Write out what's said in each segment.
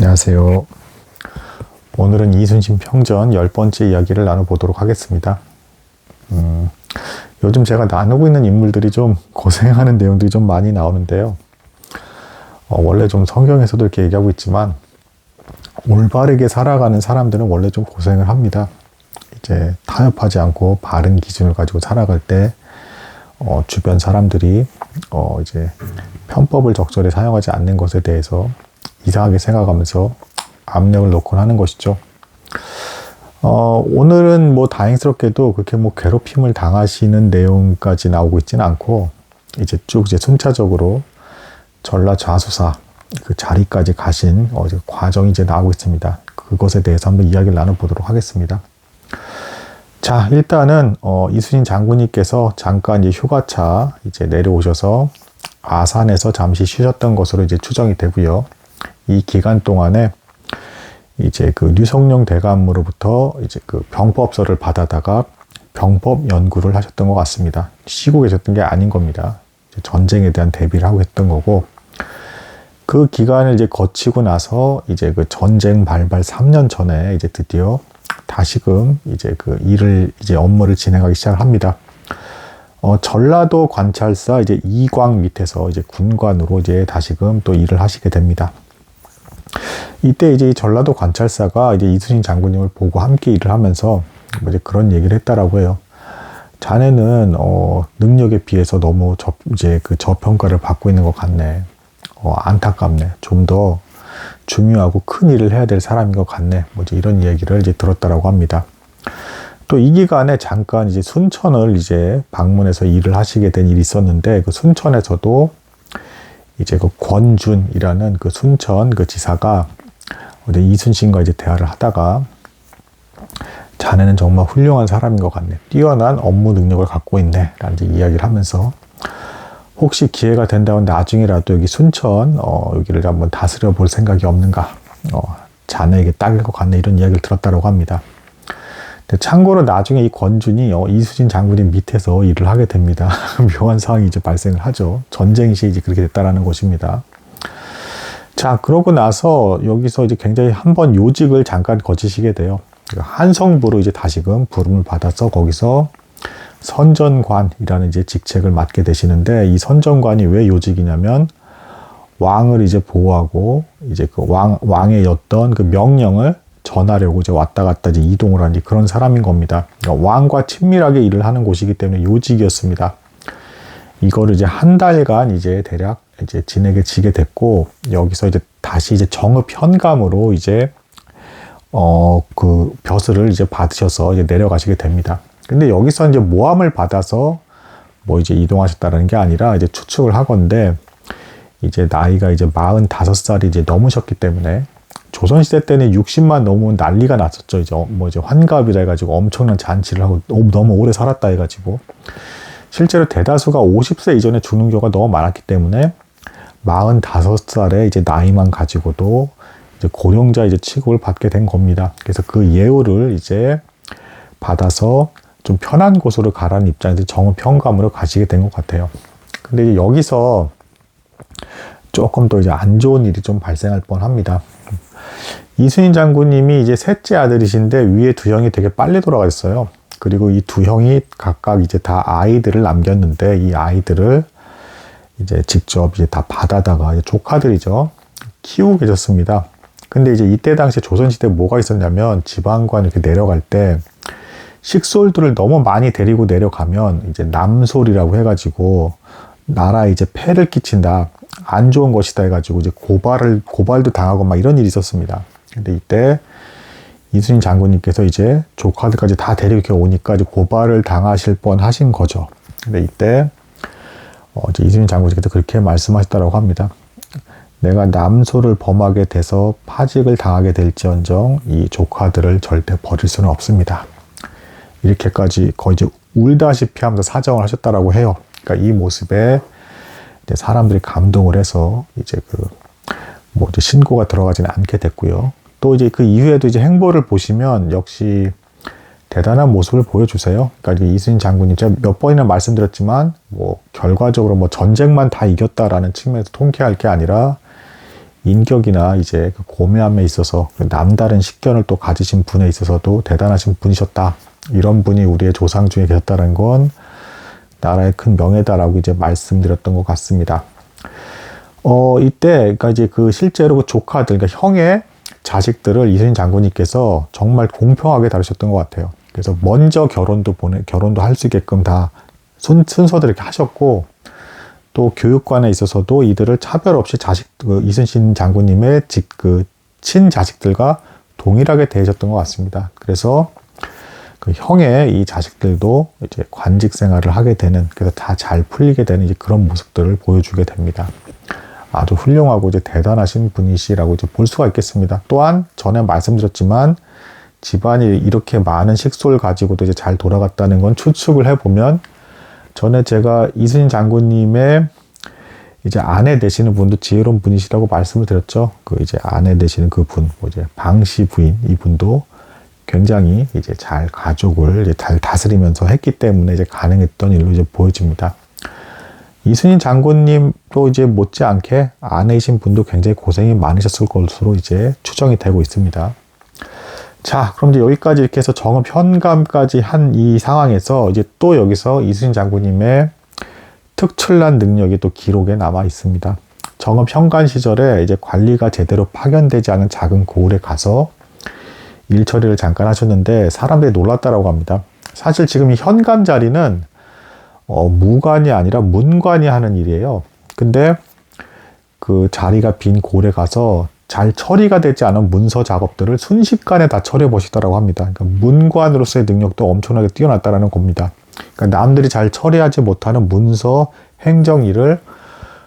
안녕하세요. 오늘은 이순신 평전 10번째 이야기를 나눠보도록 하겠습니다. 요즘 제가 나누고 있는 인물들이 좀 고생하는 내용들이 좀 많이 나오는데요. 원래 좀 성경에서도 이렇게 얘기하고 있지만 올바르게 살아가는 사람들은 원래 좀 고생을 합니다. 이제 타협하지 않고 바른 기준을 가지고 살아갈 때 주변 사람들이 이제 편법을 적절히 사용하지 않는 것에 대해서 이상하게 생각하면서 압력을 넣곤 하는 것이죠. 오늘은 뭐 다행스럽게도 그렇게 뭐 괴롭힘을 당하시는 내용까지 나오고 있지는 않고 이제 쭉 이제 순차적으로 전라좌수사 그 자리까지 가신 과정이 이제 나오고 있습니다. 그것에 대해서 한번 이야기를 나눠보도록 하겠습니다. 자, 일단은 이순신 장군님께서 잠깐 이제 휴가차 이제 내려오셔서 아산에서 잠시 쉬셨던 것으로 이제 추정이 되고요. 이 기간 동안에 이제 그 류성룡 대감으로부터 이제 그 병법서를 받아다가 병법 연구를 하셨던 것 같습니다. 쉬고 계셨던 게 아닌 겁니다. 전쟁에 대한 대비를 하고 했던 거고, 그 기간을 이제 거치고 나서 이제 그 전쟁 발발 3년 전에 이제 드디어 다시금 이제 그 이제 업무를 진행하기 시작을 합니다. 전라도 관찰사 이제 이광 밑에서 이제 군관으로 이제 다시금 또 일을 하시게 됩니다. 이때 이제 이 전라도 관찰사가 이제 이순신 장군님을 보고 함께 일을 하면서 이제 그런 얘기를 했다라고 해요. 자네는 능력에 비해서 너무 이제 그 저평가를 받고 있는 것 같네. 안타깝네. 좀 더 중요하고 큰 일을 해야 될 사람인 것 같네. 뭐 이제 이런 얘기를 이제 들었다라고 합니다. 또 이 기간에 잠깐 이제 순천을 이제 방문해서 일을 하시게 된 일이 있었는데, 그 순천에서도 이제 그 권준이라는 그 순천 그 지사가 이제 이순신과 이제 대화를 하다가 자네는 정말 훌륭한 사람인 것 같네. 뛰어난 업무 능력을 갖고 있네. 라는 이제 이야기를 하면서 혹시 기회가 된다면 나중에라도 여기 순천 여기를 한번 다스려 볼 생각이 없는가. 자네에게 딱일 것 같네. 이런 이야기를 들었다고 합니다. 참고로 나중에 이 권준이 이순신 장군님 밑에서 일을 하게 됩니다. 묘한 상황이 이제 발생을 하죠. 전쟁 시에 이제 그렇게 됐다라는 것입니다. 자, 그러고 나서 여기서 이제 굉장히 한번 요직을 잠깐 거치시게 돼요. 한성부로 이제 다시금 부름을 받아서 거기서 선전관이라는 이제 직책을 맡게 되시는데, 이 선전관이 왜 요직이냐면 왕을 이제 보호하고 이제 그 왕의 어떤 그 명령을 전하려고 이제 왔다 갔다 이제 이동을 하는 그런 사람인 겁니다. 그러니까 왕과 친밀하게 일을 하는 곳이기 때문에 요직이었습니다. 이거를 이제 한 달간 이제 대략 이제 지내게 지게 됐고, 여기서 이제 다시 이제 정읍 현감으로 이제 그 벼슬을 이제 받으셔서 이제 내려가시게 됩니다. 근데 여기서 이제 모함을 받아서 뭐 이제 이동하셨다는 게 아니라 이제 추측을 하건대 이제 나이가 이제 45살이 이제 넘으셨기 때문에, 조선시대 때는 60만 넘으면 난리가 났었죠. 이제 이제 환갑이라 해가지고 엄청난 잔치를 하고 너무 오래 살았다 해가지고, 실제로 대다수가 50세 이전에 죽는 경우가 너무 많았기 때문에 45살의 이제 나이만 가지고도 이제 고령자 이제 취급을 받게 된 겁니다. 그래서 그 예우를 이제 받아서 좀 편한 곳으로 가라는 입장에서 정읍 현감으로 가시게 된 것 같아요. 근데 이제 여기서 조금 더 이제 안 좋은 일이 좀 발생할 뻔합니다. 이순신 장군님이 이제 셋째 아들이신데 위에 두 형이 되게 빨리 돌아가셨어요. 그리고 이 두 형이 각각 이제 다 아이들을 남겼는데, 이 아이들을 이제 직접 이제 다 받아다가 이제 조카들이죠. 키우고 계셨습니다. 근데 이제 이때 당시에 조선시대에 뭐가 있었냐면, 지방관 이렇게 내려갈 때 식솔들을 너무 많이 데리고 내려가면 이제 남솔이라고 해가지고 나라에 이제 폐를 끼친다, 안 좋은 것이다 해가지고 이제 고발도 당하고 막 이런 일이 있었습니다. 근데 이때 이순신 장군님께서 이제 조카들까지 다 데리고 오니까 이제 고발을 당하실 뻔 하신 거죠. 근데 이때 이제 이순신 장군님께서 그렇게 말씀하셨다고 합니다. 내가 남소를 범하게 돼서 파직을 당하게 될지언정 이 조카들을 절대 버릴 수는 없습니다. 이렇게까지 거의 이제 울다시피 하면서 사정을 하셨다라고 해요. 그러니까 이 모습에 이제 사람들이 감동을 해서 이제 뭐 이제 신고가 들어가지는 않게 됐고요. 또 이제 그 이후에도 이제 행보를 보시면 역시 대단한 모습을 보여주세요. 그러니까 이순신 장군님, 제가 몇 번이나 말씀드렸지만 뭐 결과적으로 뭐 전쟁만 다 이겼다라는 측면에서 통쾌할 게 아니라 인격이나 이제 그 고매함에 있어서 남다른 식견을 또 가지신 분에 있어서도 대단하신 분이셨다. 이런 분이 우리의 조상 중에 계셨다는 건 나라의 큰 명예다라고 이제 말씀드렸던 것 같습니다. 이때, 그러니까 이제 그 실제로 그 조카들, 그러니까 형의 자식들을 이순신 장군님께서 정말 공평하게 다루셨던 것 같아요. 그래서 먼저 결혼도 할 수 있게끔 다 순서대로 이렇게 하셨고, 또 교육관에 있어서도 이들을 차별 없이 이순신 장군님의 친자식들과 동일하게 대하셨던 것 같습니다. 그래서 그 형의 이 자식들도 이제 관직 생활을 하게 되는, 그래서 다 잘 풀리게 되는 이제 그런 모습들을 보여주게 됩니다. 아주 훌륭하고 이제 대단하신 분이시라고 이제 볼 수가 있겠습니다. 또한 전에 말씀드렸지만 집안이 이렇게 많은 식소를 가지고도 이제 잘 돌아갔다는 건 추측을 해보면, 전에 제가 이순신 장군님의 이제 아내 되시는 분도 지혜로운 분이시라고 말씀을 드렸죠. 그 이제 아내 되시는 그 분, 이제 방씨 부인, 이분도 굉장히 이제 잘 가족을 이제 잘 다스리면서 했기 때문에 이제 가능했던 일로 이제 보여집니다. 이순신 장군님도 이제 못지않게 아내이신 분도 굉장히 고생이 많으셨을 것으로 이제 추정이 되고 있습니다. 자, 그럼 이제 여기까지 이렇게 해서 정읍 현감까지 한 이 상황에서 이제 또 여기서 이순신 장군님의 특출난 능력이 또 기록에 남아 있습니다. 정읍 현관 시절에 이제 관리가 제대로 파견되지 않은 작은 고을에 가서 일 처리를 잠깐 하셨는데 사람들이 놀랐다라고 합니다. 사실 지금 이 현감 자리는 무관이 아니라 문관이 하는 일이에요. 근데 그 자리가 빈 고을에 가서 잘 처리가 되지 않은 문서 작업들을 순식간에 다 처리해 보시더라고 합니다. 그러니까 문관으로서의 능력도 엄청나게 뛰어났다는 겁니다. 그러니까 남들이 잘 처리하지 못하는 문서 행정 일을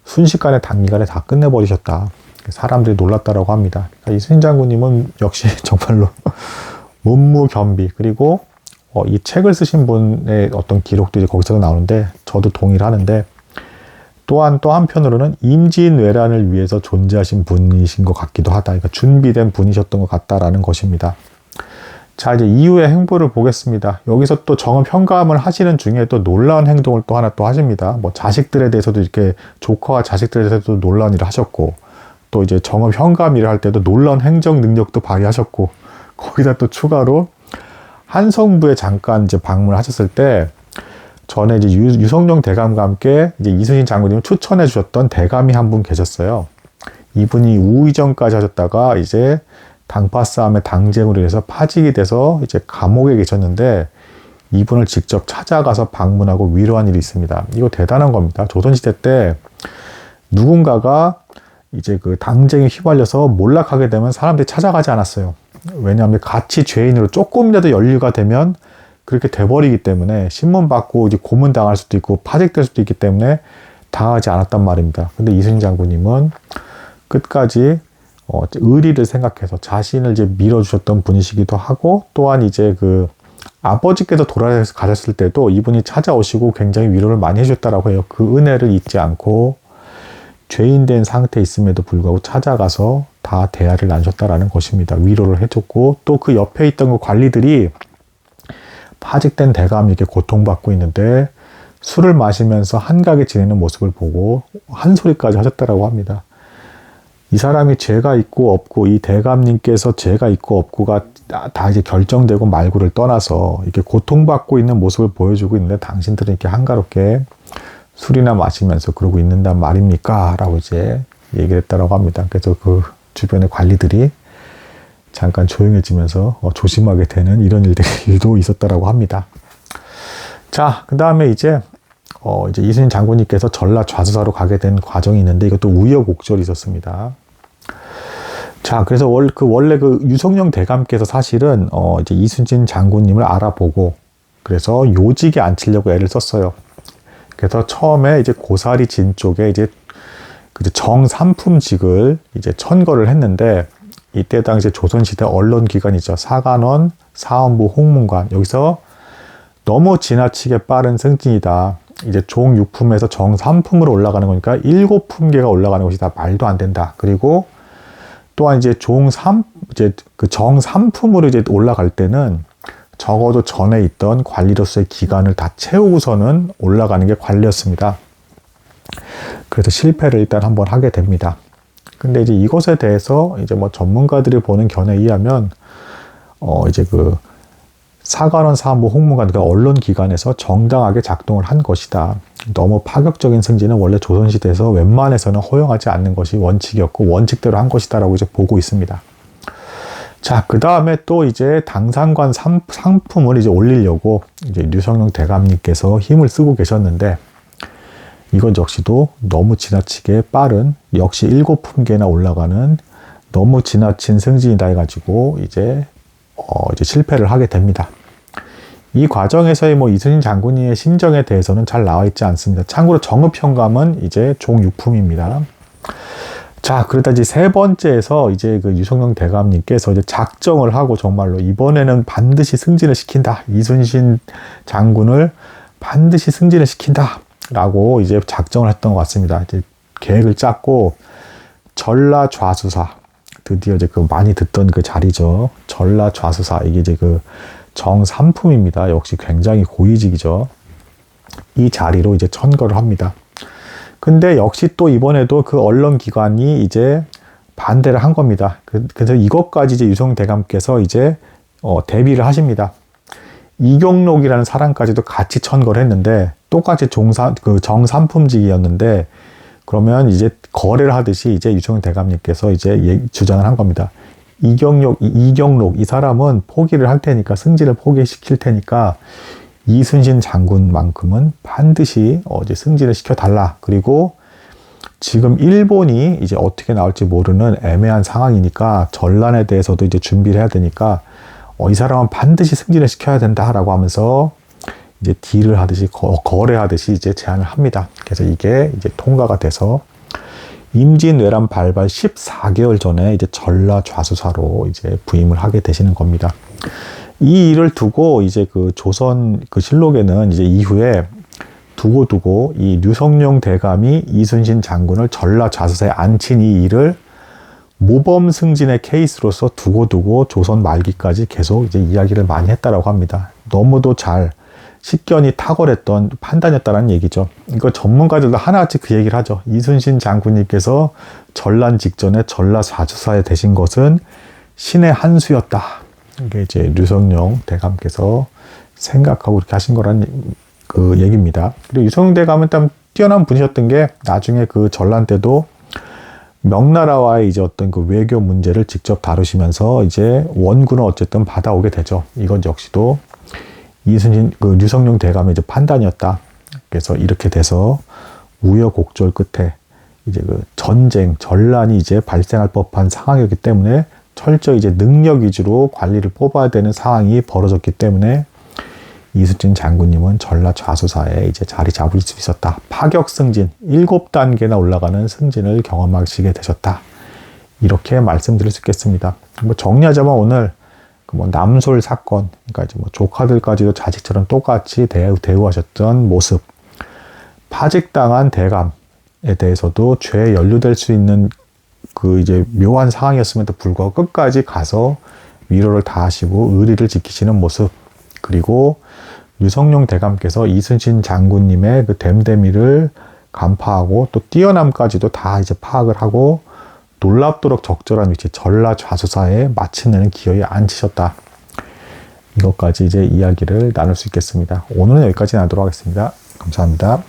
순식간에 단기간에 다 끝내버리셨다. 사람들이 놀랐다라고 합니다. 그러니까 이순신 장군님은 역시 정말로 문무겸비, 그리고 이 책을 쓰신 분의 어떤 기록도 이제 거기서 나오는데 저도 동의를 하는데, 또한 또 한편으로는 임진왜란을 위해서 존재하신 분이신 것 같기도 하다. 그러니까 준비된 분이셨던 것 같다라는 것입니다. 자, 이제 이후의 행보를 보겠습니다. 여기서 또 정읍 현감을 하시는 중에 또 놀라운 행동을 또 하나 또 하십니다. 뭐 자식들에 대해서도 이렇게 조카와 자식들에 대해서도 놀라운 일을 하셨고, 또 이제 정읍 현감 일을 할 때도 놀라운 행정 능력도 발휘하셨고, 거기다 또 추가로 한성부에 잠깐 이제 방문하셨을 때 전에 이제 유성룡 대감과 함께 이제 이순신 장군님을 추천해 주셨던 대감이 한 분 계셨어요. 이분이 우의정까지 하셨다가 이제 당파 싸움의 당쟁으로 해서 파직이 돼서 이제 감옥에 계셨는데, 이분을 직접 찾아가서 방문하고 위로한 일이 있습니다. 이거 대단한 겁니다. 조선시대 때 누군가가 이제 그 당쟁에 휘말려서 몰락하게 되면 사람들이 찾아가지 않았어요. 왜냐하면 같이 죄인으로 조금이라도 연루가 되면 그렇게 돼버리기 때문에 신문 받고 이제 고문 당할 수도 있고 파직될 수도 있기 때문에 당하지 않았단 말입니다. 근데 이순신 장군님은 끝까지 의리를 생각해서 자신을 이제 밀어주셨던 분이시기도 하고, 또한 이제 그 아버지께서 돌아가셨을 때도 이분이 찾아오시고 굉장히 위로를 많이 해주셨다라고 해요. 그 은혜를 잊지 않고 죄인된 상태에 있음에도 불구하고 찾아가서 다 대화를 나누셨다라는 것입니다. 위로를 해줬고, 또 그 옆에 있던 그 관리들이 파직된 대감이 이렇게 고통받고 있는데 술을 마시면서 한가하게 지내는 모습을 보고 한 소리까지 하셨다라고 합니다. 이 사람이 죄가 있고 없고, 이 대감님께서 죄가 있고 없고가 다 이제 결정되고 말고를 떠나서 이렇게 고통받고 있는 모습을 보여주고 있는데 당신들은 이렇게 한가롭게 술이나 마시면서 그러고 있는단 말입니까? 라고 이제 얘기를 했다라고 합니다. 그래서 그 주변의 관리들이 잠깐 조용해지면서 조심하게 되는 이런 일도 있었다라고 합니다. 자, 그 다음에 이제 이순신 장군님께서 전라 좌수사로 가게 된 과정이 있는데, 이것도 우여곡절이 있었습니다. 자, 그래서 원래 그 유성룡 대감께서 사실은 이제 이순신 장군님을 알아보고 그래서 요직에 앉히려고 애를 썼어요. 그래서 처음에 이제 고사리 진 쪽에 이제 정삼품직을 이제 천거를 했는데, 이때 당시 조선시대 언론기관이죠. 사관원, 사헌부, 홍문관. 여기서 너무 지나치게 빠른 승진이다. 이제 종 6품에서 정 3품으로 올라가는 거니까 7품계가 올라가는 것이 다 말도 안 된다. 그리고 또한 이제 정 3품으로 이제 올라갈 때는 적어도 전에 있던 관리로서의 기간을 다 채우고서는 올라가는 게 관리였습니다. 그래서 실패를 일단 한번 하게 됩니다. 근데 이제 이것에 대해서 이제 뭐 전문가들이 보는 견해에 의하면 이제 그 사관원 사무 홍문관 그 언론기관에서 정당하게 작동을 한 것이다. 너무 파격적인 승진은 원래 조선시대에서 웬만해서는 허용하지 않는 것이 원칙이었고 원칙대로 한 것이다라고 이제 보고 있습니다. 자, 그 다음에 또 이제 당상관 상품을 이제 올리려고 이제 류성룡 대감님께서 힘을 쓰고 계셨는데 이건 역시도 너무 지나치게 빠른 역시 7품계나 올라가는 너무 지나친 승진이다 해가지고 이제 실패를 하게 됩니다. 이 과정에서의 뭐 이순신 장군님의 심정에 대해서는 잘 나와 있지 않습니다. 참고로 정읍현감은 이제 종6품입니다. 자, 그러다 이제 세 번째에서 이제 그 유성룡 대감님께서 이제 작정을 하고 정말로 이번에는 반드시 승진을 시킨다. 이순신 장군을 반드시 승진을 시킨다. 라고 이제 작정을 했던 것 같습니다. 이제 계획을 짰고 전라 좌수사 드디어 이제 그 많이 듣던 그 자리죠. 전라 좌수사 이게 이제 그 정삼품입니다. 역시 굉장히 고위직이죠. 이 자리로 이제 천거를 합니다. 근데 역시 또 이번에도 그 언론기관이 이제 반대를 한 겁니다. 그래서 이것까지 이제 유성 대감께서 이제 대비를 하십니다. 이경록이라는 사람까지도 같이 천거를 했는데 똑같이 정삼품직이었는데 그러면 이제 거래를 하듯이 이제 유성 대감님께서 이제 주장을 한 겁니다. 이경록 이 사람은 포기를 할 테니까 승진을 포기시킬 테니까 이순신 장군만큼은 반드시 이제 승진을 시켜달라. 그리고 지금 일본이 이제 어떻게 나올지 모르는 애매한 상황이니까 전란에 대해서도 이제 준비를 해야 되니까 이 사람은 반드시 승진을 시켜야 된다라고 하면서 이제 딜을 하듯이 거래하듯이 이제 제안을 합니다. 그래서 이게 이제 통과가 돼서 임진왜란 발발 14개월 전에 이제 전라 좌수사로 이제 부임을 하게 되시는 겁니다. 이 일을 두고 이제 그 조선 그 실록에는 이제 이후에 두고두고 이 류성룡 대감이 이순신 장군을 전라 좌수사에 앉힌 이 일을 모범 승진의 케이스로서 두고두고 조선 말기까지 계속 이제 이야기를 많이 했다라고 합니다. 너무도 잘 식견이 탁월했던 판단이었다는 얘기죠. 이거 전문가들도 하나같이 그 얘기를 하죠. 이순신 장군님께서 전란 직전에 전라 좌수사에 되신 것은 신의 한 수였다. 이게 이제 류성룡 대감께서 생각하고 이렇게 하신 거란 그 얘기입니다. 그리고 류성룡 대감은 참 뛰어난 분이셨던 게 나중에 그 전란 때도 명나라와의 이제 어떤 그 외교 문제를 직접 다루시면서 이제 원군을 어쨌든 받아오게 되죠. 이건 역시도 이순신 그 류성룡 대감의 이제 판단이었다. 그래서 이렇게 돼서 우여곡절 끝에 이제 그 전란이 이제 발생할 법한 상황이었기 때문에 철저히 이제 능력 위주로 관리를 뽑아야 되는 상황이 벌어졌기 때문에 이순신 장군님은 전라 좌수사에 이제 자리 잡을 수 있었다. 파격 승진 7단계나 올라가는 승진을 경험하시게 되셨다. 이렇게 말씀드릴 수 있겠습니다. 뭐 정리하자면 오늘 뭐 남솔 사건, 그러니까 이제 뭐 조카들까지도 자식처럼 똑같이 대우하셨던 모습, 파직당한 대감에 대해서도 죄에 연루될 수 있는 그 이제 묘한 상황이었음에도 불구하고 끝까지 가서 위로를 다하시고 의리를 지키시는 모습, 그리고 류성룡 대감께서 이순신 장군님의 그 됨됨이를 간파하고 또 뛰어남까지도 다 이제 파악을 하고 놀랍도록 적절한 위치 전라 좌수사에 마침내는 기어이 앉히셨다. 이것까지 이제 이야기를 나눌 수 있겠습니다. 오늘은 여기까지 나누도록 하겠습니다. 감사합니다.